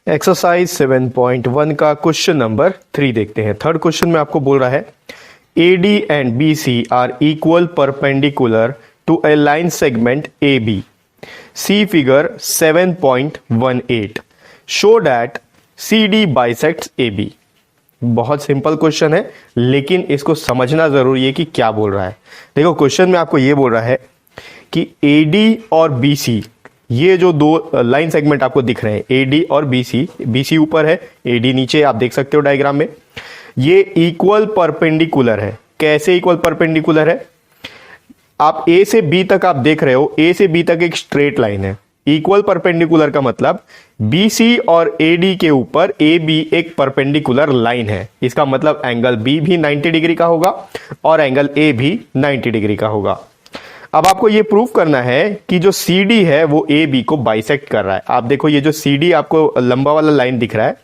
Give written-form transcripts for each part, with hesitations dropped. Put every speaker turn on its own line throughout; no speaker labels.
Exercise 7.1 का question number 3 देखते हैं। थर्ड क्वेश्चन में आपको बोल रहा है AD and BC are equal perpendicular to a line segment AB। See figure 7.18 show that CD bisects AB। बहुत सिंपल क्वेश्चन है, लेकिन इसको समझना जरूरी है कि क्या बोल रहा है। देखो, क्वेश्चन में आपको ये बोल रहा है कि AD और BC, ये जो दो लाइन सेगमेंट आपको दिख रहे हैं AD और BC ऊपर है, AD नीचे, आप देख सकते हो डायग्राम में। ये इक्वल परपेंडिकुलर है। कैसे इक्वल परपेंडिकुलर है? आप A से B तक आप देख रहे हो, A से B तक एक स्ट्रेट लाइन है। इक्वल परपेंडिकुलर का मतलब BC और AD के ऊपर AB एक परपेंडिकुलर लाइन है। इसका मतलब एंगल B भी 90 डिग्री का होगा और एंगल A भी 90 डिग्री का होगा। अब आपको ये प्रूफ करना है कि जो CD है वो AB को बाइसेक्ट कर रहा है। आप देखो, ये जो CD आपको लंबा वाला लाइन दिख रहा है,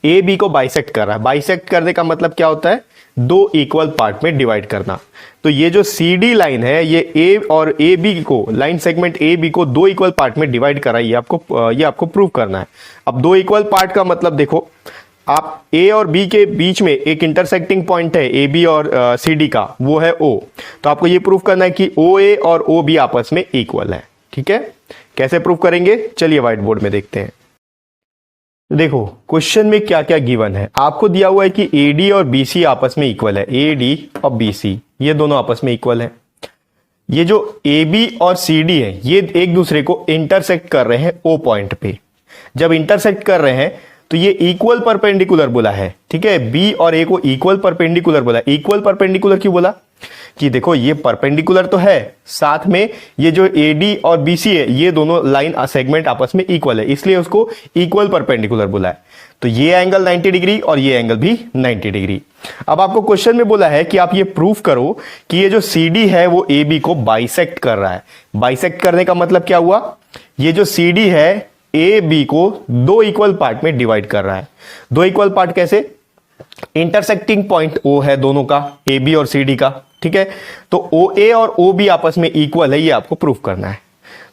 AB को बाइसेक्ट कर रहा है। बाइसेक्ट करने का मतलब क्या होता है? दो इक्वल पार्ट में डिवाइड करना। तो ये जो CD लाइन है, ये A और AB को, लाइन सेगमेंट AB को दो इक्वल पार्ट में डिवाइड कर रहा है। ये आपको प्रूफ करना है। अब दो इक्वल पार्ट का मतलब देखो, आप A और B के बीच में एक इंटरसेक्टिंग पॉइंट है AB और CD का, वो है O। तो आपको ये प्रूफ करना है कि OA और OB आपस में इक्वल है। ठीक है, कैसे प्रूफ करेंगे? चलिए व्हाइट बोर्ड में देखते हैं। देखो, क्वेश्चन में क्या क्या गिवन है। आपको दिया हुआ है कि AD और BC आपस में इक्वल है। AD और BC ये दोनों आपस में इक्वल है। ये जो AB और CD है, ये एक दूसरे को इंटरसेक्ट कर रहे हैं O पॉइंट पे। जब इंटरसेक्ट कर रहे हैं तो ये इक्वल परपेंडिकुलर बोला है। ठीक है, B और A को इक्वल परपेंडिकुलर बोला। इक्वल परपेंडिकुलर क्यों बोला? कि देखो, ये परपेंडिकुलर तो है, साथ में ये जो AD और BC है, ये दोनों लाइन सेगमेंट आपस में इक्वल है, इसलिए उसको इक्वल परपेंडिकुलर बोला है। तो ये एंगल 90 डिग्री और ये एंगल भी 90 डिग्री। अब आपको क्वेश्चन में बोला है कि आप ये प्रूफ करो कि ये जो CD है वो AB को बाइसेक्ट कर रहा है। बाइसेक्ट करने का मतलब क्या हुआ? ये जो CD है AB को दो इक्वल पार्ट में डिवाइड कर रहा है। दो इक्वल पार्ट कैसे? इंटरसेक्टिंग पॉइंट O है दोनों का, AB और CD का। ठीक है, तो OA और OB आपस में इक्वल है, ये आपको प्रूफ करना है।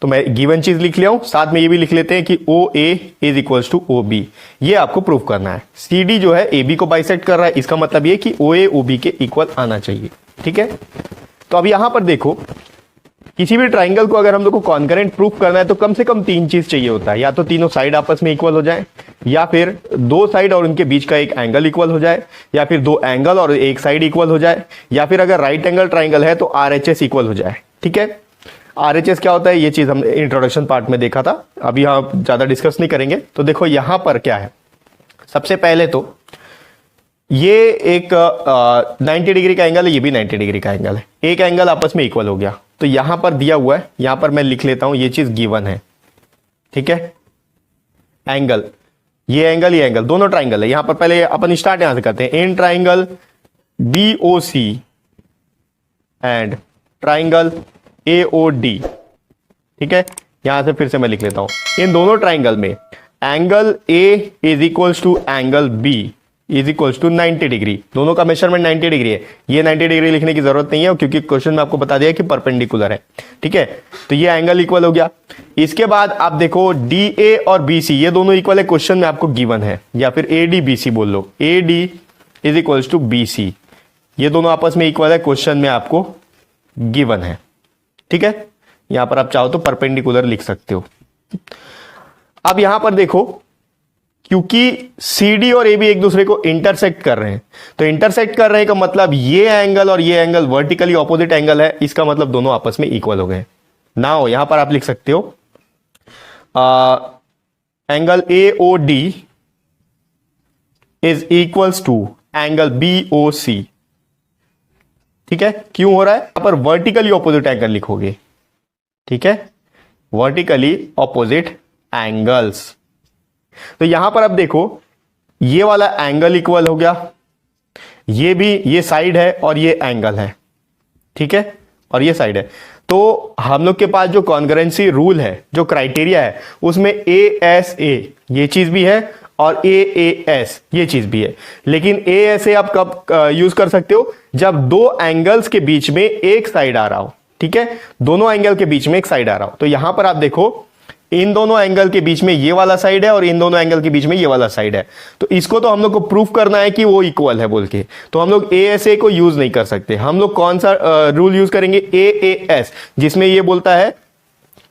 तो मैं गिवन चीज लिख लिया हूं, साथ में ये भी लिख लेते हैं कि OA is equals to OB। ये आपको प्रूफ करना है। CD जो है AB को बाइसेक्ट कर रहा है, इसका मतलब ये कि OA OB के इक्वल आना चाहिए। ठीक है, तो अब यहां पर देखो, किसी भी ट्राइंगल को अगर हम लोग को कॉन्करेंट प्रूफ करना है तो कम से कम तीन चीज चाहिए होता है। या तो तीनों साइड आपस में इक्वल हो जाए, या फिर दो साइड और उनके बीच का एक एंगल इक्वल हो जाए, या फिर दो एंगल और एक साइड इक्वल हो जाए, या फिर अगर राइट एंगल ट्राइंगल है तो RHS इक्वल हो जाए। ठीक है, RHS क्या होता है ये चीज हमने इंट्रोडक्शन पार्ट में देखा था, अभी हम ज्यादा डिस्कस नहीं करेंगे। तो देखो यहां पर क्या है, सबसे पहले तो ये एक 90 डिग्री का एंगल है, ये भी 90 डिग्री का एंगल है। एक एंगल आपस में इक्वल हो गया। तो यहां पर दिया हुआ है, यहां पर मैं लिख लेता हूं, ये चीज गिवन है। ठीक है, एंगल, ये एंगल दोनों ट्राइंगल है। यहां पर पहले अपन स्टार्ट यहां से करते हैं। In triangle BOC and triangle AOD। ठीक है, यहां से फिर से मैं लिख लेता हूं, इन दोनों ट्राइंगल में angle A is equals to angle B is equals to 90 degree. दोनों का मेजरमेंट 90 डिग्री है। ये 90 डिग्री लिखने की जरूरत नहीं है, क्योंकि क्वेश्चन में आपको बता दिया कि परपेंडिकुलर है। ठीक है, तो ये एंगल इक्वल हो गया। इसके बाद आप देखो DA और BC ये दोनों इक्वल है, क्वेश्चन में आपको गिवन है। या फिर AD BC बोल लो, AD is equals to BC, ये दोनों आपस में इक्वल है, क्वेश्चन में आपको गिवन है। ठीक है, यहां पर आप चाहो तो परपेंडिकुलर लिख सकते हो। अब यहां पर देखो, क्योंकि CD और AB एक दूसरे को इंटरसेक्ट कर रहे हैं, तो इंटरसेक्ट कर रहे हैं का मतलब ये एंगल और ये एंगल वर्टिकली ऑपोजिट एंगल है, इसका मतलब दोनों आपस में इक्वल हो गए। नाउ यहां पर आप लिख सकते हो angle AOD is equals to angle BOC। ठीक है, क्यों हो रहा है? यहां पर वर्टिकली ऑपोजिट एंगल लिखोगे। ठीक है, वर्टिकली ऑपोजिट एंगल्स। तो यहां पर अब देखो, ये वाला एंगल इक्वल हो गया, ये भी, ये साइड है और ये एंगल है। ठीक है, और ये साइड है। तो हम लोग के पास जो कॉन्करेंसी रूल है, जो क्राइटेरिया है, उसमें ASA ये चीज भी है और AAS ये चीज भी है। लेकिन ASA आप कब यूज कर सकते हो? जब दो एंगल्स के बीच में एक साइड आ रहा हो। ठीक है, दोनों एंगल के बीच में एक साइड आ रहा हो। तो यहां पर आप देखो इन दोनों एंगल के बीच में ये वाला साइड है और इन दोनों एंगल के बीच में ये वाला साइड है, तो इसको तो हम लोग को प्रूफ करना है कि वो इक्वल है बोल के, तो हम लोग ASA को यूज नहीं कर सकते। हम लोग कौन सा रूल यूज करेंगे, AAS, जिसमें ये बोलता है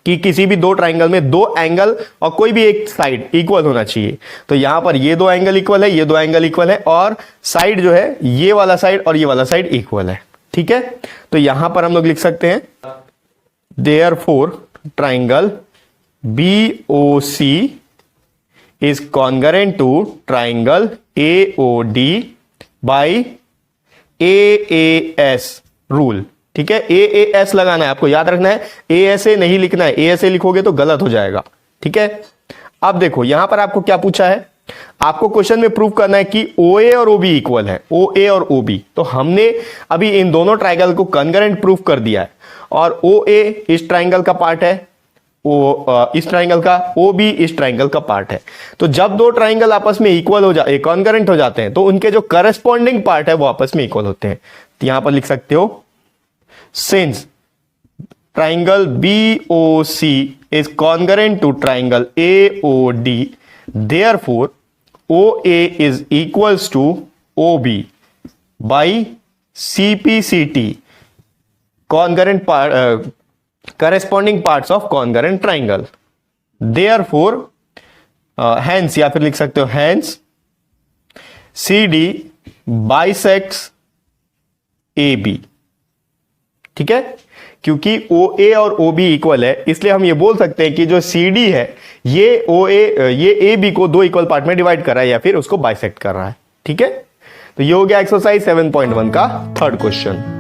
कि किसी भी दो ट्राइंगल में दो एंगल और कोई भी एक साइड इक्वल होना चाहिए। तो यहां पर ये दो एंगल इक्वल है, ये दो एंगल इक्वल है, और साइड जो है ये वाला साइड और ये वाला साइड इक्वल है। ठीक है, तो यहां पर हम लोग लिख सकते हैं therefore triangle BOC is congruent to triangle AOD by AAS rule। ठीक है, AAS लगाना है, आपको याद रखना है, ASA नहीं लिखना है, ASA लिखोगे तो गलत हो जाएगा। ठीक है, अब देखो यहां पर आपको क्या पूछा है, आपको क्वेश्चन में प्रूव करना है कि OA और OB इक्वल है, OA और OB। तो हमने अभी इन दोनों ट्राइंगल को कॉन्करेंट प्रूफ कर दिया है, और OA इस ट्राइंगल का पार्ट है, इस ट्राइंगल का, OB इस ट्राइंगल का पार्ट है। तो जब दो ट्राइंगल आपस में इक्वल हो जाए, कॉन्करेंट हो जाते हैं, तो उनके जो करस्पॉन्डिंग पार्ट है वो आपस में इक्वल होते हैं। तो यहां पर लिख सकते हो since triangle BOC is congruent to triangle AOD, therefore OA is equals to OB by CPCT, congruent part, corresponding parts of congruent triangle। therefore hence, या फिर लिख सकते हो hence CD bisects AB। ठीक है, क्योंकि OA और OB इक्वल है, इसलिए हम ये बोल सकते हैं कि जो CD है ये AB को दो इक्वल पार्ट में डिवाइड कर रहा है या फिर उसको बाइसेक्ट कर रहा है। ठीक है, तो ये हो गया एक्सरसाइज 7.1 का थर्ड क्वेश्चन।